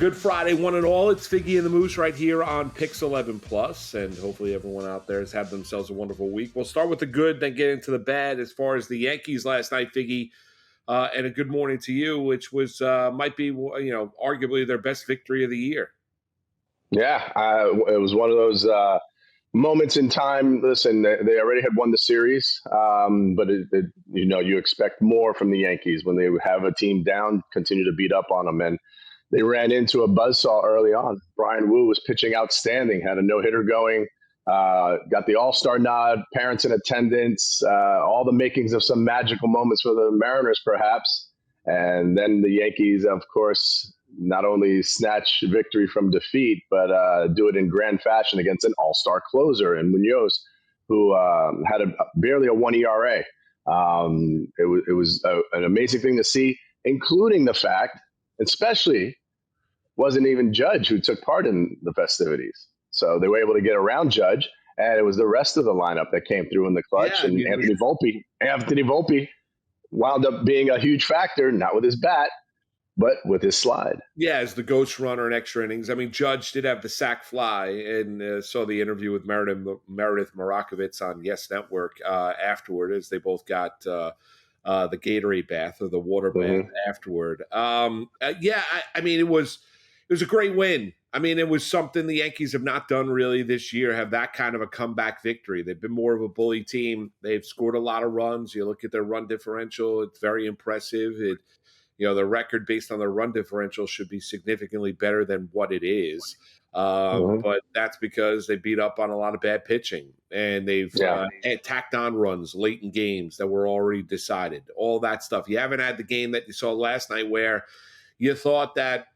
Good Friday, one and all. It's Figgie and the Moose right here on Pix 11 Plus, and hopefully everyone out there has had themselves a wonderful week. We'll start with the good, then get into the bad. As far as the Yankees last night, Figgie, and a good morning to you, which was might be arguably their best victory of the year. Yeah, it was one of those moments in time. Listen, they already had won the series, but you expect more from the Yankees when they have a team down, continue to beat up on them, and they ran into a buzzsaw early on. Brian Wu was pitching outstanding, had a no-hitter going, got the All-Star nod, parents in attendance, all the makings of some magical moments for the Mariners, perhaps. And then the Yankees, of course, not only snatch victory from defeat, but do it in grand fashion against an all-star closer in Munoz, who had barely a 1 ERA. It was an amazing thing to see, including the fact, especially, wasn't even Judge who took part in the festivities. So they were able to get around Judge, and it was the rest of the lineup that came through in the clutch. And Anthony Volpe wound up being a huge factor, not with his bat, but with his slide. Yeah, as the ghost runner in extra innings. I mean, Judge did have the sac fly, and saw the interview with Meredith Morakovitz on Yes Network afterward, as they both got the Gatorade bath or the water bath afterward. I mean, it was a great win. I mean, it was something the Yankees have not done really this year, have that kind of a comeback victory. They've been more of a bully team. They've scored a lot of runs. You look at their run differential, it's very impressive. The record based on their run differential should be significantly better than what it is. But that's because they beat up on a lot of bad pitching, and they've tacked on runs late in games that were already decided, all that stuff. You haven't had the game that you saw last night where you thought that,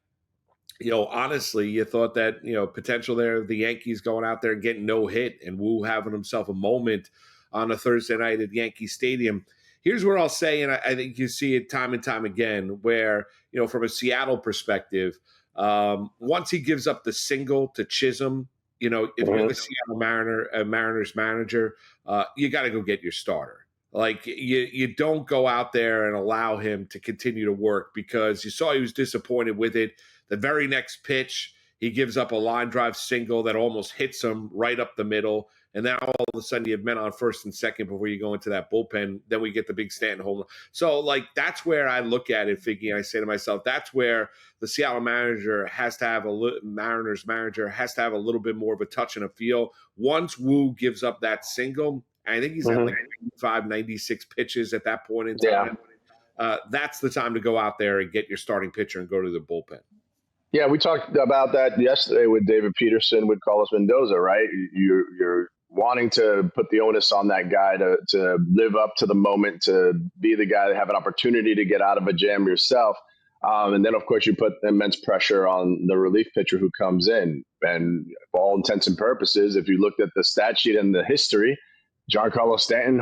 honestly, you thought that, potential there, the Yankees going out there and getting no hit and Wu having himself a moment on a Thursday night at Yankee Stadium. Here's where I'll say, and I think you see it time and time again, where, from a Seattle perspective, once he gives up the single to Chisholm, if you're the Seattle Mariners manager, you got to go get your starter. Like, you don't go out there and allow him to continue to work, because you saw he was disappointed with it. The very next pitch, he gives up a line drive single that almost hits him right up the middle. And now all of a sudden you have men on first and second before you go into that bullpen. Then we get the big Stanton home run. So, that's where I look at it, Figgy, and I say to myself, that's where the Seattle Mariners manager has to have a little bit more of a touch and a feel. Once Wu gives up that single, I think he's at 95, 96 pitches at that point in time. That's the time to go out there and get your starting pitcher and go to the bullpen. Yeah, we talked about that yesterday with David Peterson with Carlos Mendoza, right? You're wanting to put the onus on that guy to live up to the moment, to be the guy to have an opportunity to get out of a jam yourself. And then, of course, you put immense pressure on the relief pitcher who comes in. And for all intents and purposes, if you looked at the stat sheet and the history, Giancarlo Stanton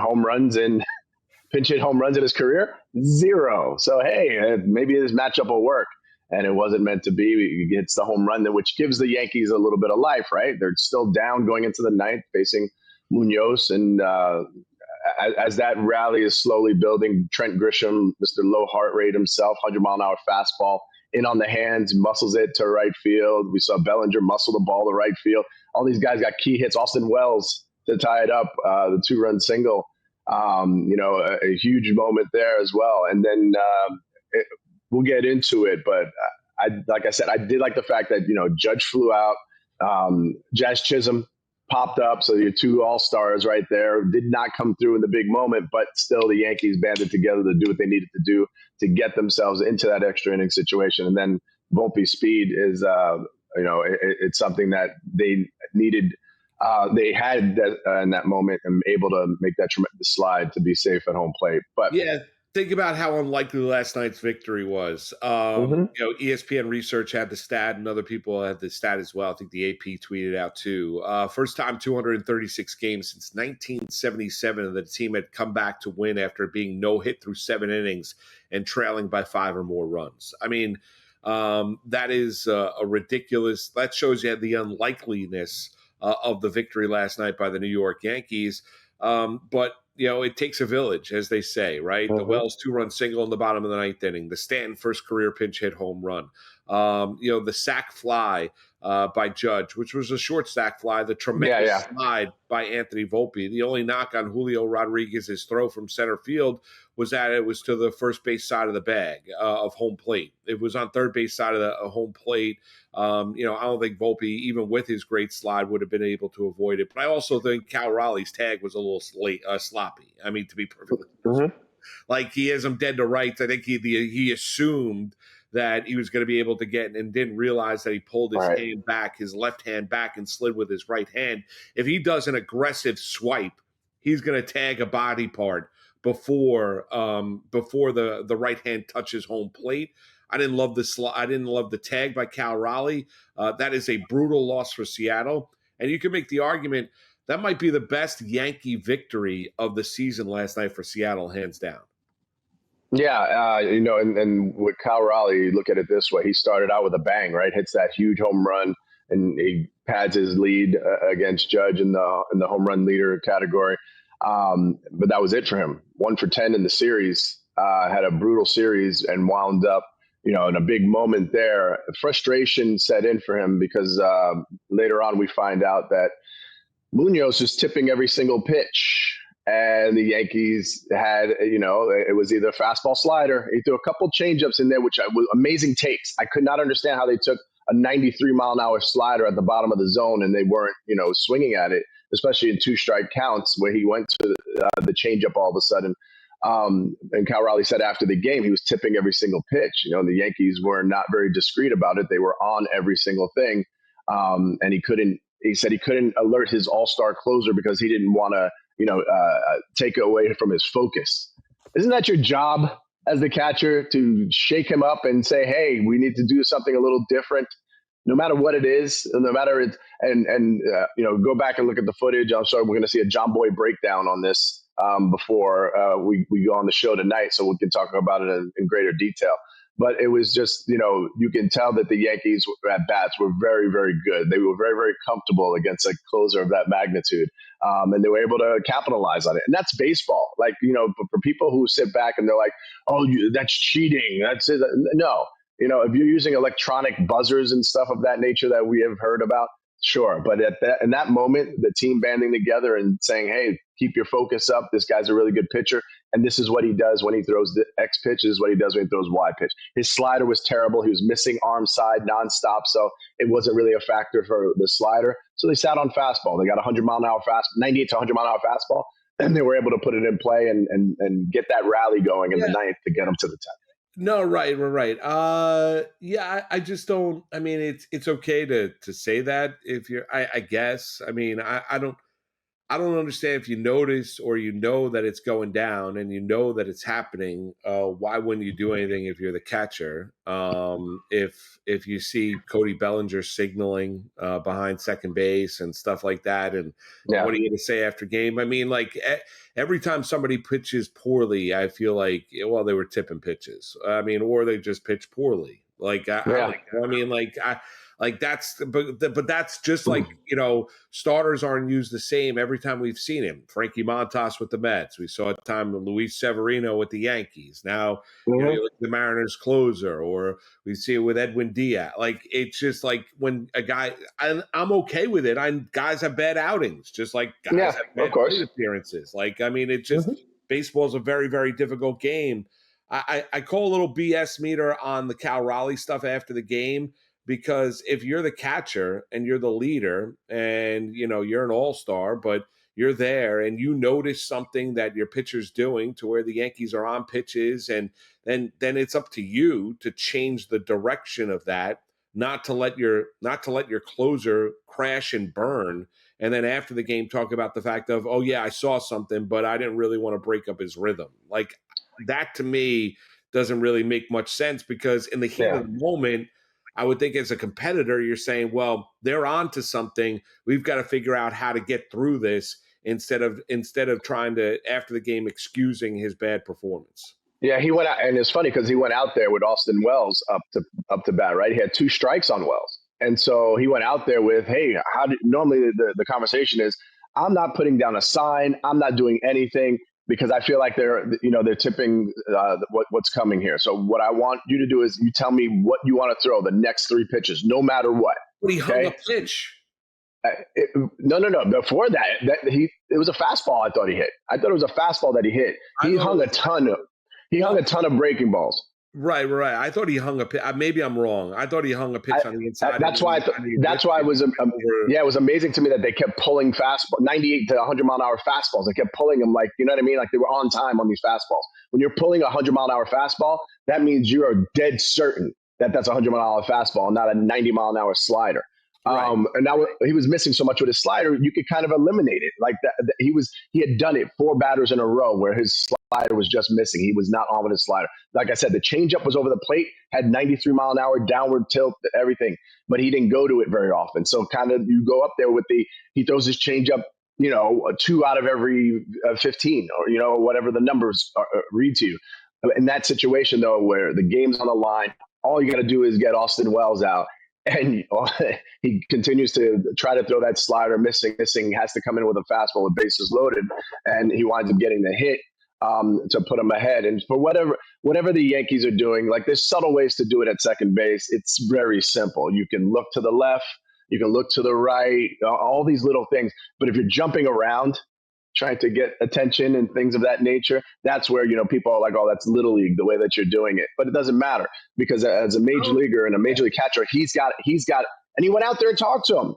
pinch hit home runs in his career, 0. So, hey, maybe this matchup will work. And it wasn't meant to be. He hits the home run, which gives the Yankees a little bit of life, right? They're still down going into the ninth, facing Munoz. And as that rally is slowly building, Trent Grisham, Mr. Low Heart Rate himself, 100-mile-an-hour fastball, in on the hands, muscles it to right field. We saw Bellinger muscle the ball to right field. All these guys got key hits. Austin Wells to tie it up, the 2-run single. A huge moment there as well. And then we'll get into it, but like I said, I did like the fact that, Judge flew out, Jazz Chisholm popped up. So your 2 all-stars right there did not come through in the big moment, but still the Yankees banded together to do what they needed to do to get themselves into that extra inning situation. And then Volpe's speed is, it's something that they needed. They had that in that moment and able to make that tremendous slide to be safe at home plate. But yeah. Think about how unlikely last night's victory was. ESPN Research had the stat, and other people had the stat as well. I think the AP tweeted out too. First time 236 games since 1977 that the team had come back to win after being no hit through 7 innings and trailing by 5 or more runs. I mean, that is a ridiculous. That shows you the unlikeliness of the victory last night by the New York Yankees. But it takes a village, as they say, right? The Wells 2-run single in the bottom of the 9th inning, the Stanton first career pinch hit home run, The sac fly by Judge, which was a short sac fly, the tremendous slide by Anthony Volpe. The only knock on Julio Rodriguez's throw from center field was that it was to the first base side of the bag of home plate. It was on third base side of the home plate. I don't think Volpe, even with his great slide, would have been able to avoid it. But I also think Cal Raleigh's tag was a little sloppy. I mean, to be perfectly honest. Like, he has him dead to rights. I think he assumed that he was going to be able to get and didn't realize that he pulled his hand back, his left hand back, and slid with his right hand. If he does an aggressive swipe, he's going to tag a body part before the right hand touches home plate. I didn't love the tag by Cal Raleigh. That is a brutal loss for Seattle. And you can make the argument that might be the best Yankee victory of the season last night for Seattle, hands down. Yeah, and with Cal Raleigh, you look at it this way. He started out with a bang, right? Hits that huge home run, and he pads his lead against Judge in the home run leader category. But that was it for him. 1 for 10 in the series, had a brutal series and wound up, in a big moment there. Frustration set in for him because later on we find out that Munoz was tipping every single pitch. And the Yankees had, it was either fastball slider. He threw a couple changeups in there, which was amazing takes. I could not understand how they took a 93-mile-an-hour slider at the bottom of the zone and they weren't, swinging at it, especially in 2-strike counts where he went to the changeup all of a sudden. And Cal Raleigh said after the game he was tipping every single pitch. The Yankees were not very discreet about it. They were on every single thing. And he said he couldn't alert his all-star closer because he didn't want to, take away from his focus. Isn't that your job as the catcher, to shake him up and say, hey, we need to do something a little different, no matter what it is, no matter it, and go back and look at the footage. I'm sorry, we're going to see a John Boy breakdown on this before we go on the show tonight, so we can talk about it in greater detail. But it was just, you can tell that the Yankees at bats were very, very good. They were very, very comfortable against a closer of that magnitude. And they were able to capitalize on it. And that's baseball. Like, for people who sit back and they're like, oh, that's cheating. That's it. No. If you're using electronic buzzers and stuff of that nature that we have heard about, sure. But in that moment, the team banding together and saying, hey, keep your focus up. This guy's a really good pitcher. And this is what he does when he throws the X pitch. This is what he does when he throws Y pitch. His slider was terrible. He was missing arm side nonstop. So it wasn't really a factor for the slider. So they sat on fastball. They got 100-mile-an-hour 98 to 100-mile-an-hour fastball. And they were able to put it in play and get that rally going in the ninth to get them to the 10th. No, right. I just don't. I mean, it's okay to say that if you're. I guess. I mean, I don't understand if you notice or that it's going down and that it's happening. Why wouldn't you do anything if you're the catcher? If you see Cody Bellinger signaling behind second base and stuff like that, and what are you going to say after game? I mean, like every time somebody pitches poorly, I feel like they were tipping pitches. I mean, or they just pitched poorly. Like that's just like, starters aren't used the same every time we've seen him. Frankie Montas with the Mets. We saw a time with Luis Severino with the Yankees. Now, you look at the Mariners closer, or we see it with Edwin Diaz. Like, it's just like when a guy, I'm okay with it. Guys have bad outings, just like guys have bad plate appearances. Like, I mean, it's just baseball is a very, very difficult game. I call a little BS meter on the Cal Raleigh stuff after the game, because if you're the catcher and you're the leader and, you're an all-star, but you're there and you notice something that your pitcher's doing to where the Yankees are on pitches, and then it's up to you to change the direction of that, not to let your closer crash and burn. And then after the game, talk about the fact of, oh yeah, I saw something, but I didn't really want to break up his rhythm. Like, that to me doesn't really make much sense, because in the heat of the moment, I would think as a competitor, you're saying, well, they're on to something. We've got to figure out how to get through this instead of trying to, after the game, excusing his bad performance. Yeah, he went out, and it's funny because he went out there with Austin Wells up to bat, right? He had 2 strikes on Wells. And so he went out there with, hey, normally the conversation is, I'm not putting down a sign. I'm not doing anything. because I feel like they're tipping what's coming here. So what I want you to do is you tell me what you want to throw the next 3 pitches, no matter what. But he hung a pitch. No. Before that, it was a fastball. I thought he hit. I thought it was a fastball that he hit. He hung a ton of breaking balls. Right. I thought he hung a pitch. Maybe I'm wrong. I thought he hung a pitch on the inside. That's why it was. It was amazing to me that they kept pulling fastball, 98 to 100 mile an hour fastballs. They kept pulling them, like, you know what I mean? Like they were on time on these fastballs. When you're pulling a 100 mile an hour fastball, that means you are dead certain that that's a 100 mile an hour fastball, and not a 90 mile an hour slider. Right. And now he was missing so much with his slider, you could kind of eliminate it. Like that, he had done it 4 batters in a row where his slider was just missing. He was not on with his slider. Like I said, the changeup was over the plate, had 93 mile an hour downward tilt, everything, but he didn't go to it very often. So kind of you go up there with he throws his changeup, 2 out of every 15, or whatever the numbers read to you. In that situation though, where the game's on the line, all you got to do is get Austin Wells out. And he continues to try to throw that slider, missing, has to come in with a fastball with bases loaded, and he winds up getting the hit to put him ahead. And for whatever the Yankees are doing, like there's subtle ways to do it at second base. It's very simple. You can look to the left, you can look to the right, all these little things. But if you're jumping around, trying to get attention and things of that nature, that's where, people are like, oh, that's little league, the way that you're doing it. But it doesn't matter, because as a major leaguer and a major league catcher, he's got, and he went out there and talked to him.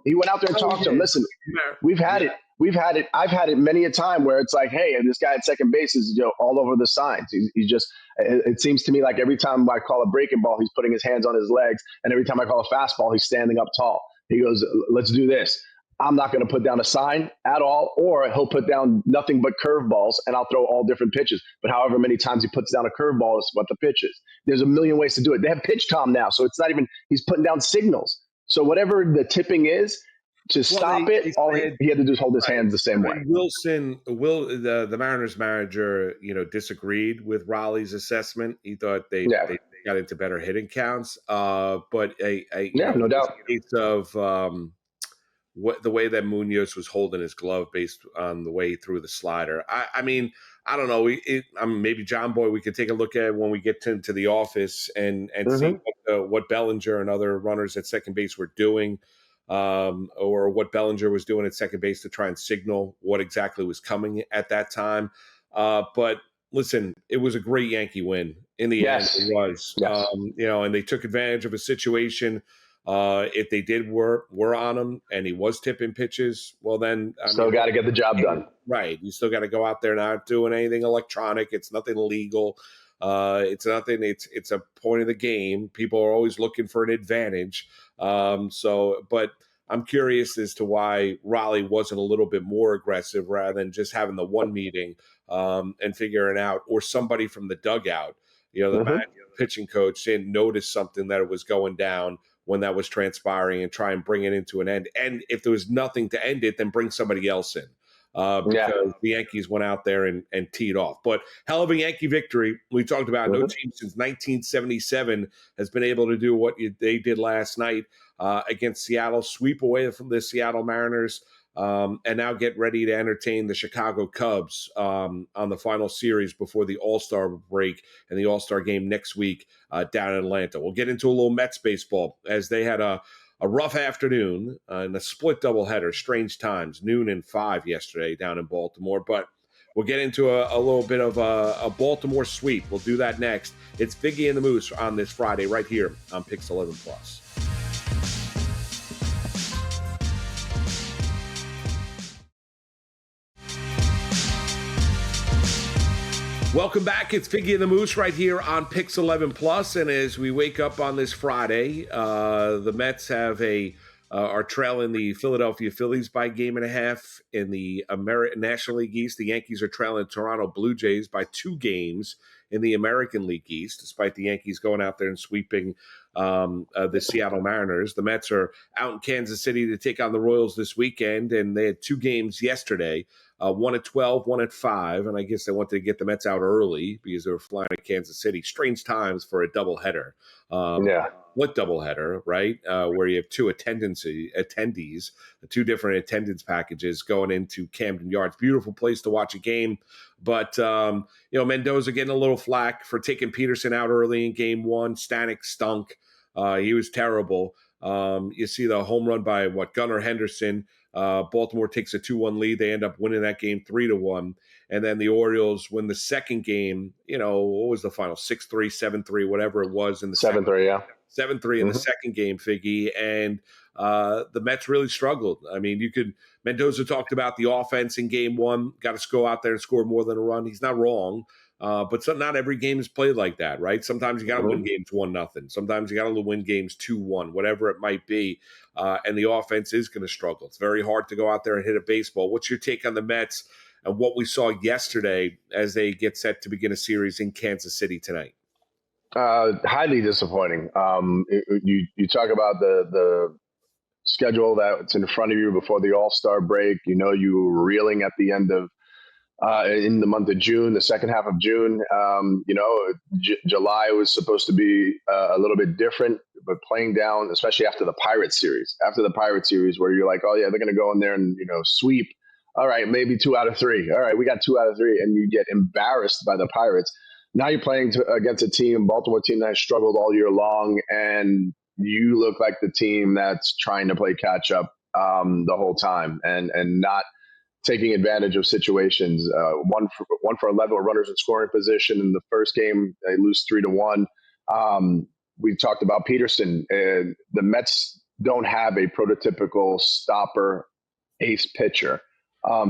Listen, we've had it. I've had it many a time where it's like, hey, this guy at second base is, all over the signs. He's just, it seems to me like every time I call a breaking ball, he's putting his hands on his legs. And every time I call a fastball, he's standing up tall. He goes, let's do this. I'm not going to put down a sign at all, or he'll put down nothing but curveballs, and I'll throw all different pitches. But however many times he puts down a curveball is what the pitch is. There's a million ways to do it. They have pitch com now, so it's not even, he's putting down signals. So whatever the tipping is, to stop it, all he had to do is hold his hands the same way. The Mariners manager, disagreed with Raleigh's assessment. He thought they got into better hitting counts. But no doubt. In case of the way that Munoz was holding his glove based on the way he threw the slider. I mean, I don't know. Maybe John Boy, we could take a look at it when we get to the office and see what Bellinger and other runners at second base were doing, or what Bellinger was doing at second base to try and signal what exactly was coming at that time. But listen, it was a great Yankee win in the end. It was, and they took advantage of a situation. If they did were on him and he was tipping pitches, well then still got to get the job done. Right. You still got to go out there, not doing anything electronic. It's nothing illegal. It's nothing. It's a point of the game. People are always looking for an advantage. But I'm curious as to why Raleigh wasn't a little bit more aggressive rather than just having the one meeting and figuring out, or somebody from the dugout, the pitching coach didn't notice something that it was going down when that was transpiring and try and bring it into an end. And if there was nothing to end it, then bring somebody else in. Because the Yankees went out there and teed off. But hell of a Yankee victory. We talked about no team since 1977 has been able to do what they did last night against Seattle, sweep away from the Seattle Mariners, and now get ready to entertain the Chicago Cubs on the final series before the All-Star break and the All-Star game next week down in Atlanta. We'll get into a little Mets baseball, as they had a rough afternoon and a split doubleheader, strange times, noon and 5 yesterday down in Baltimore. But we'll get into a little bit of a Baltimore sweep. We'll do that next. It's Figgie and the Moose on this Friday right here on Pix 11 Plus. Welcome back. It's Figgie and the Moose right here on Pix 11 Plus. And as we wake up on this Friday, the Mets are trailing the Philadelphia Phillies by 1.5 in the National League East. The Yankees are trailing Toronto Blue Jays by 2 games in the American League East, despite the Yankees going out there and sweeping the Seattle Mariners. The Mets are out in Kansas City to take on the Royals this weekend, and they had 2 games yesterday. one at 12, one at 5, and I guess they wanted to get the Mets out early because they were flying to Kansas City. Strange times for a doubleheader. Yeah. What doubleheader, right? Where you have two attendees, two different attendance packages going into Camden Yards. Beautiful place to watch a game. But, Mendoza getting a little flack for taking Peterson out early in game one. Stanek stunk. He was terrible. You see the home run by Gunnar Henderson. Baltimore takes a 2-1 lead. They end up winning that game 3-1. And then the Orioles win the second game. What was the final? 6-3, 7-3, whatever it was in the 7-3, yeah. 7-3 in the second game, Figgy, and the Mets really struggled. I mean, Mendoza talked about the offense in game one, got to go out there and score more than a run. He's not wrong, but not every game is played like that, right? Sometimes you got to win games 1-0. Sometimes you got to win games 2-1, whatever it might be, and the offense is going to struggle. It's very hard to go out there and hit a baseball. What's your take on the Mets and what we saw yesterday as they get set to begin a series in Kansas City tonight? Highly disappointing. You talk about the schedule that's in front of you before the All-Star break. You were reeling at the end of in the month of June, the second half of June. July was supposed to be a little bit different, but playing down, especially after the Pirates series. After the Pirates series, where you're like, oh yeah, they're going to go in there and sweep. All right, maybe 2 out of 3. All right, we got 2 out of 3, and you get embarrassed by the Pirates. Now you're playing against a Baltimore team that has struggled all year long, and you look like the team that's trying to play catch up the whole time and not taking advantage of situations. One for 11 with runners in scoring position in the first game. They lose 3-1. We talked about Peterson. The Mets don't have a prototypical stopper ace pitcher.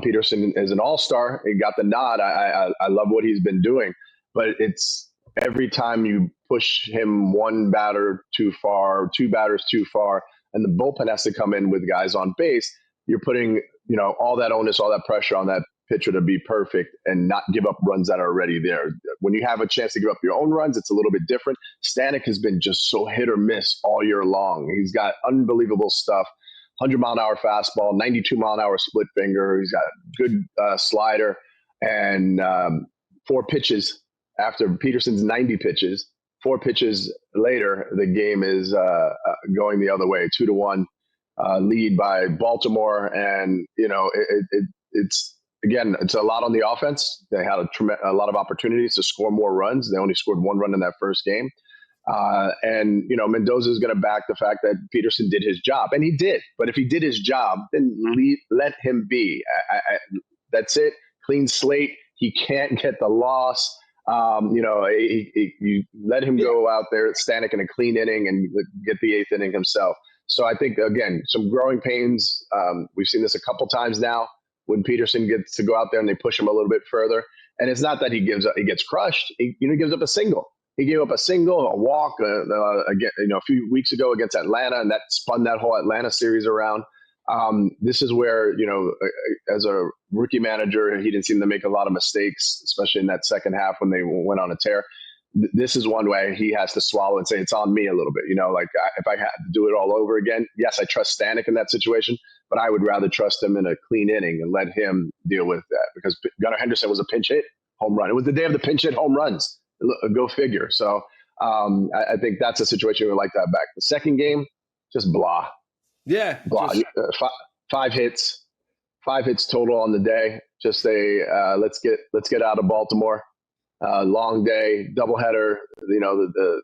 Peterson is an all-star. He got the nod. I love what he's been doing. But it's every time you push him one batter too far, 2 batters too far, and the bullpen has to come in with guys on base, you're putting, all that onus, all that pressure on that pitcher to be perfect and not give up runs that are already there. When you have a chance to give up your own runs, it's a little bit different. Stanek has been just so hit or miss all year long. He's got unbelievable stuff. 100-mile-an-hour fastball, 92-mile-an-hour split finger. He's got a good slider, and 4 pitches after Peterson's 90 pitches, 4 pitches later, the game is going the other way, 2-1 lead by Baltimore. And, it's a lot on the offense. They had a lot of opportunities to score more runs. They only scored 1 run in that first game. Mendoza is going to back the fact that Peterson did his job, and he did. But if he did his job, then let him be. That's it. Clean slate. He can't get the loss. You let him go out there, Stanek, in a clean inning and get the 8th inning himself. So I think, again, some growing pains. We've seen this a couple times now when Peterson gets to go out there and they push him a little bit further. And it's not that he gets crushed. He gives up a single. He gave up a single, a walk, again, a few weeks ago against Atlanta, and that spun that whole Atlanta series around. This is where, as a rookie manager, he didn't seem to make a lot of mistakes, especially in that second half when they went on a tear. This is one way he has to swallow and say, it's on me a little bit. If I had to do it all over again, yes, I trust Stanek in that situation, but I would rather trust him in a clean inning and let him deal with that, because Gunnar Henderson was a pinch hit home run. It was the day of the pinch hit home runs. Go figure. So I think that's a situation we like that back. The second game, just blah. Yeah. Blah. 5 hits total on the day. Just say, let's get out of Baltimore. Long day, doubleheader. The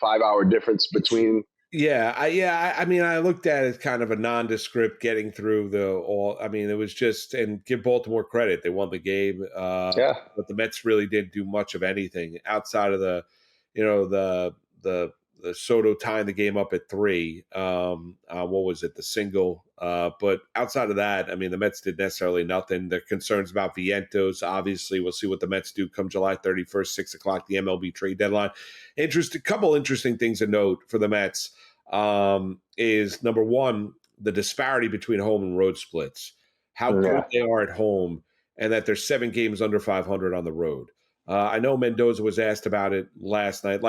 5-hour difference between. I mean, I looked at it as kind of a nondescript getting through it was just, and give Baltimore credit. They won the game. But the Mets really didn't do much of anything outside of the Soto tying the game up at 3. What was it? The single. But outside of that, I mean, the Mets did necessarily nothing. The concerns about Vientos, obviously, we'll see what the Mets do come July 31st, 6:00, the MLB trade deadline. Couple interesting things to note for the Mets is, number one, the disparity between home and road splits, how good they are at home, and that there's 7 games under 500 on the road. I know Mendoza was asked about it last night.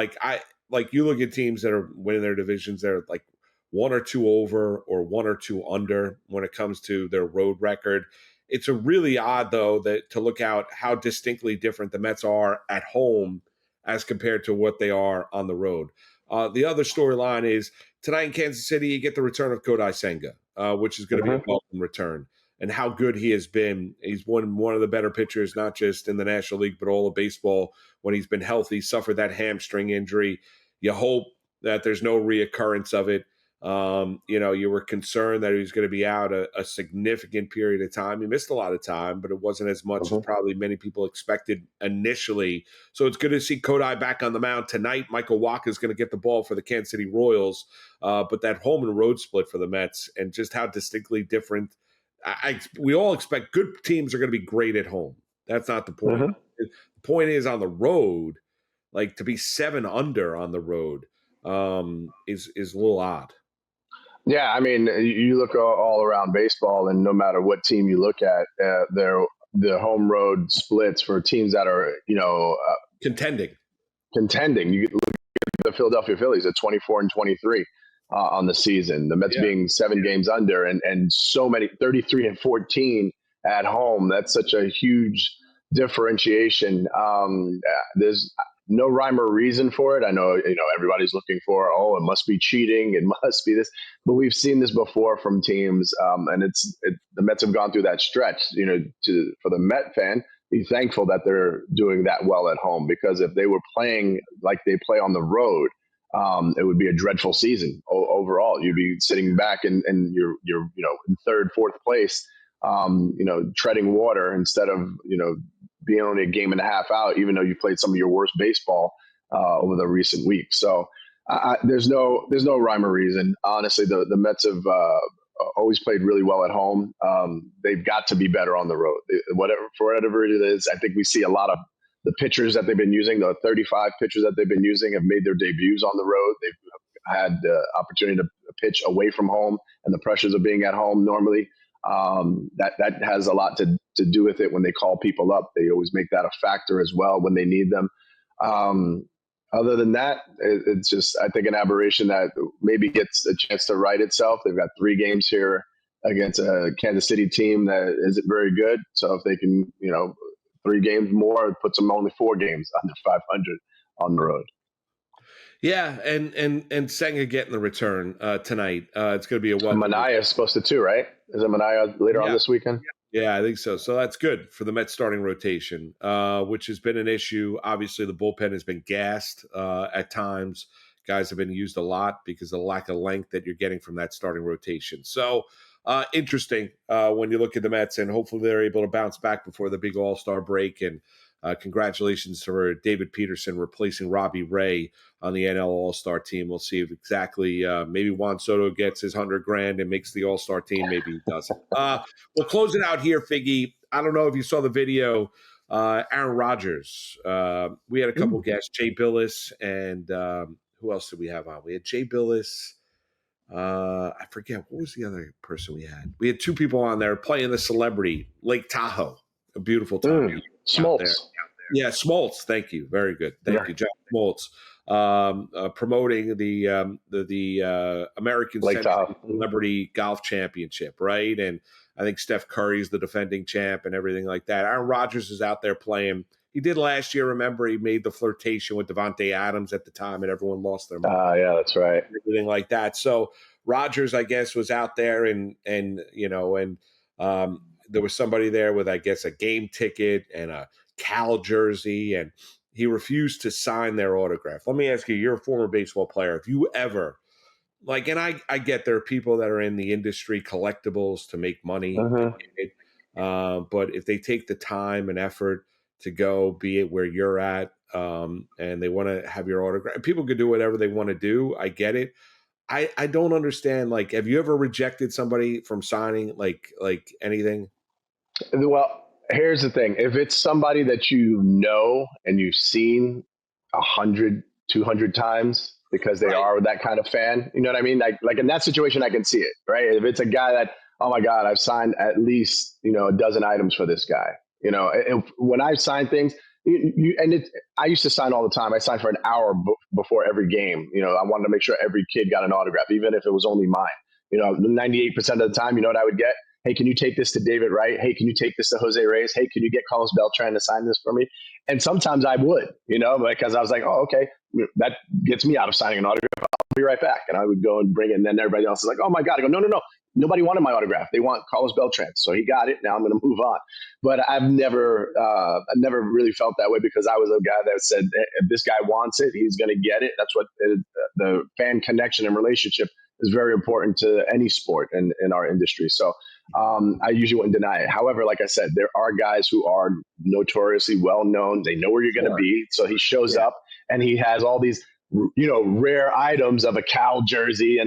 You look at teams that are winning their divisions, they're like 1 or 2 over or 1 or 2 under when it comes to their road record. It's a really odd, though, that to look out how distinctly different the Mets are at home as compared to what they are on the road. The other storyline is tonight in Kansas City, you get the return of Kodai Senga, which is going to be a welcome return. And how good he has been. He's one of the better pitchers, not just in the National League, but all of baseball when he's been healthy, suffered that hamstring injury. You hope that there's no reoccurrence of it. You were concerned that he was going to be out a significant period of time. He missed a lot of time, but it wasn't as much as probably many people expected initially. So it's good to see Kodai back on the mound tonight. Michael Wacha is going to get the ball for the Kansas City Royals, but that home and road split for the Mets and just how distinctly different. We all expect good teams are going to be great at home. That's not the point. The point is on the road, like to be 7 under on the road is a little odd. Yeah, I mean, you look all around baseball, and no matter what team you look at, the home road splits for teams that are contending. You look at the Philadelphia Phillies at 24-23 on the season. The Mets being 7 games under, and so many 33-14 at home. That's such a huge differentiation. There's no rhyme or reason for it. I know, everybody's looking for, it must be cheating. It must be this, but we've seen this before from teams. And the Mets have gone through that stretch, for the Met fan, be thankful that they're doing that well at home, because if they were playing like they play on the road, it would be a dreadful season overall. You'd be sitting back and you're in third, fourth place, treading water instead of, being only a game and a half out, even though you played some of your worst baseball over the recent weeks. So there's no rhyme or reason. Honestly, the Mets have always played really well at home. They've got to be better on the road. For whatever it is, I think we see a lot of the pitchers that they've been using, the 35 pitchers that they've been using, have made their debuts on the road. They've had the opportunity to pitch away from home, and the pressures of being at home normally. That has a lot to do with it. When they call people up, they always make that a factor as well when they need them. Other than that, it's just, I think, an aberration that maybe gets a chance to right itself. They've got 3 games here against a Kansas City team that isn't very good. So if they can, 3 games more, it puts them only 4 games under 500 on the road. Yeah, and Senga getting the return tonight. It's going to be a welcome. Manaea is supposed to too, right? Is it Manaea later on this weekend? Yeah, I think so. So that's good for the Mets starting rotation, which has been an issue. Obviously, the bullpen has been gassed at times. Guys have been used a lot because of the lack of length that you're getting from that starting rotation. So interesting when you look at the Mets, and hopefully they're able to bounce back before the big All-Star break. And congratulations to David Peterson replacing Robbie Ray on the NL All-Star team. We'll see if exactly maybe Juan Soto gets his $100,000 and makes the All-Star team. Maybe he doesn't. We'll close it out here, Figgy. I don't know if you saw the video. Aaron Rodgers. We had a couple guests, Jay Billis, and who else did we have on? We had Jay Billis. I forget, what was the other person we had? We had 2 people on there playing the celebrity, Lake Tahoe. A beautiful time. Smoltz. Yeah, Smoltz. Thank you. Very good. Thank you, John Smoltz. Promoting the American Celebrity Golf Championship, right? And I think Steph Curry is the defending champ and everything like that. Aaron Rodgers is out there playing. He did last year. Remember, he made the flirtation with Devontae Adams at the time, and everyone lost their mind. Yeah, that's right. Everything like that. So Rodgers, I guess, was out there, and there was somebody there with, I guess, a game ticket and a Cal jersey, and he refused to sign their autograph. Let me ask you, you're a former baseball player. If you ever, and I get there are people that are in the industry, collectibles to make money, but if they take the time and effort to go be it where you're at, and they want to have your autograph, people can do whatever they want to do. I get it. I don't understand. Have you ever rejected somebody from signing like anything? Well, here's the thing. If it's somebody that you know and you've seen 100, 200 times because they are that kind of fan, you know what I mean? Like in that situation, I can see it, right? If it's a guy that, oh my God, I've signed at least, a dozen items for this guy. And when I sign things, I used to sign all the time. I signed for an hour before every game. I wanted to make sure every kid got an autograph, even if it was only mine. 98% of the time, you know what I would get? Hey, can you take this to David Wright? Hey, can you take this to Jose Reyes? Hey, can you get Carlos Beltran to sign this for me? And sometimes I would, because I was like, oh, okay, that gets me out of signing an autograph. I'll be right back. And I would go and bring it. And then everybody else is like, oh my God. I go, no. Nobody wanted my autograph. They want Carlos Beltran. So he got it. Now I'm going to move on. But I've never really felt that way, because I was a guy that said, if this guy wants it, he's going to get it. That's what the fan connection and relationship is very important to any sport in our industry. So I usually wouldn't deny it. However, like I said, there are guys who are notoriously well known. They know where you're going to be. So he shows up and he has all these, rare items of a Cal jersey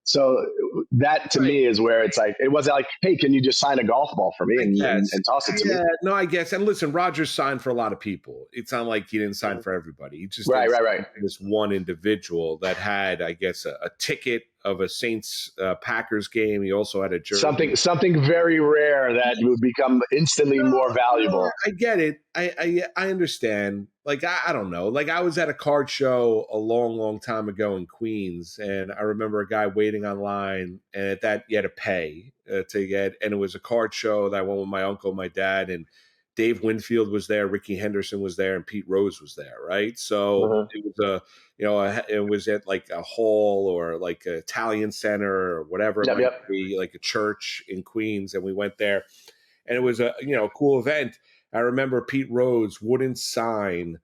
so that to me is where it's like, it wasn't like, hey, can you just sign a golf ball for me and toss it to me? No, I guess. And listen, Rogers signed for a lot of people. It's not like he didn't sign for everybody. He just right. This one individual that had, I guess, a ticket of a Saints Packers game. He also had a jersey. Something very rare that would become instantly more valuable. I get it. I understand. Like, I don't know. Like, I was at a card show a long time ago in Queens, and I remember a guy waiting online, and at that you had to pay to get, and it was a card show that I went with my uncle, my dad, and Dave Winfield was there, Ricky Henderson was there, and Pete Rose was there, right? So it was it was at like a hall or like an Italian center or whatever it might be, like a church in Queens, and we went there, and it was a cool event. I remember Pete Rose wouldn't sign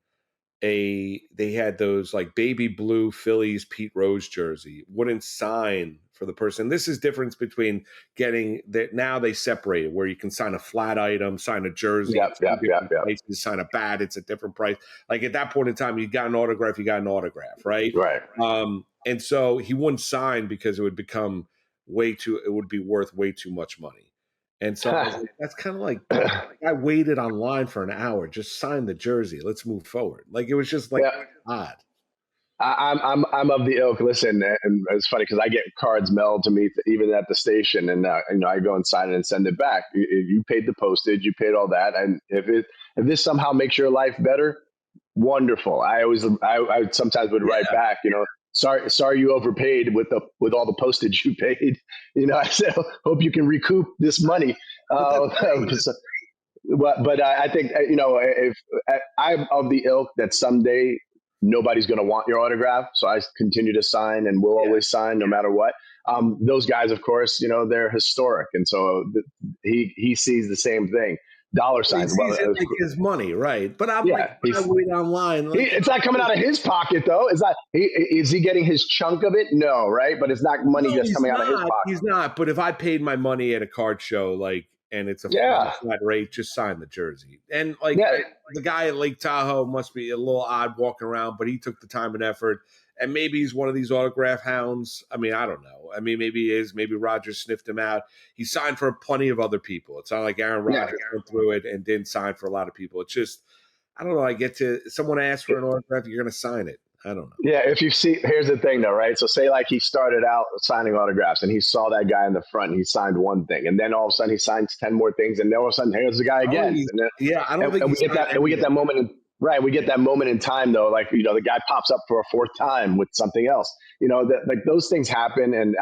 they had those like baby blue Phillies Pete Rose jersey, wouldn't sign for the person. This is difference between getting that. Now they separate it where you can sign a flat item, sign a jersey, sign a bat. It's a different price. Like at that point in time, you got an autograph, right? Right. And so he wouldn't sign because it would become it would be worth way too much money. And so I was like, that's kind of like, I waited online for an hour, just sign the jersey. Let's move forward. Like, it was just like odd. I'm of the ilk. Listen, and it's funny because I get cards mailed to me even at the station, and I go and sign it and send it back. You paid the postage, you paid all that, and if this somehow makes your life better, wonderful. I sometimes would write back, sorry you overpaid with all the postage you paid. I said, hope you can recoup this money. But I think if I'm of the ilk that someday nobody's going to want your autograph, so I continue to sign and will always sign no matter what. Those guys, of course, they're historic, and so he sees the same thing. Dollar signs. Well, like his money, right? But I'm I wait online. It's not coming out of his pocket, though. It's not. Is he getting his chunk of it? No, right? But it's not money just coming out of his pocket. He's not. But if I paid my money at a card show, and it's a flat rate, just sign the jersey. And the guy at Lake Tahoe must be a little odd walking around, but he took the time and effort. And maybe he's one of these autograph hounds. I mean, I don't know. I mean, maybe he is. Maybe Rogers sniffed him out. He signed for plenty of other people. It's not like Aaron Rodgers went through it and didn't sign for a lot of people. It's just, I don't know. Someone asks for an autograph, you're going to sign it. I don't know. Yeah, if you see, here's the thing though, right? So say like he started out signing autographs and he saw that guy in the front and he signed one thing, and then all of a sudden he signs 10 more things, and then all of a sudden here's the guy again. I don't think we get that moment. We get that moment in time though, like the guy pops up for a fourth time with something else. Like those things happen, and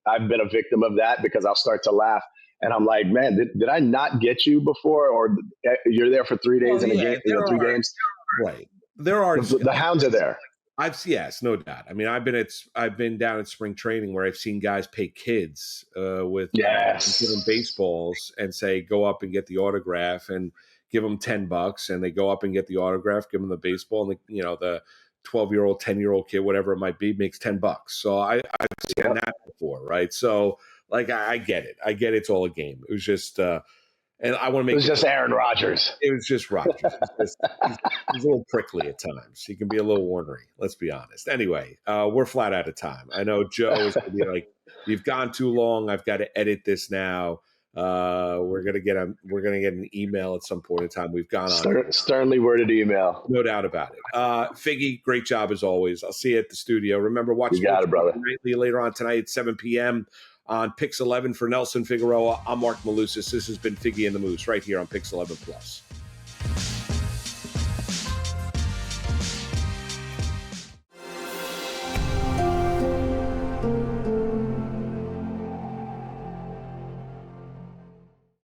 I've been a victim of that because I'll start to laugh. And I'm like, man, did I not get you before? Or you're there for 3 days in a game, 3 games. Right. There are the hounds are there. Yes, no doubt. I mean, I've been down at spring training where I've seen guys pay kids with give them baseballs and say, go up and get the autograph, and give them $10, and they go up and get the autograph, give them the baseball, and the 12-year-old, 10-year-old kid, whatever it might be, makes $10. So I've seen that before, right? So I get it. I get it's all a game. It was just and I want to make it was just Aaron Rodgers. It was just Rodgers. He's a little prickly at times. He can be a little ornery. Let's be honest. Anyway, we're flat out of time. I know Joe is going to be like, "You've gone too long. I've got to edit this now." We're gonna get an email at some point in time. We've gone on sternly worded email, no doubt about it. Figgy, great job as always. I'll see you at the studio. Remember, watch nightly later on tonight at 7 p.m. on Pix 11 for Nelson Figueroa. I'm Marc Malusis. This has been Figgie and the Moose right here on Pix 11 Plus.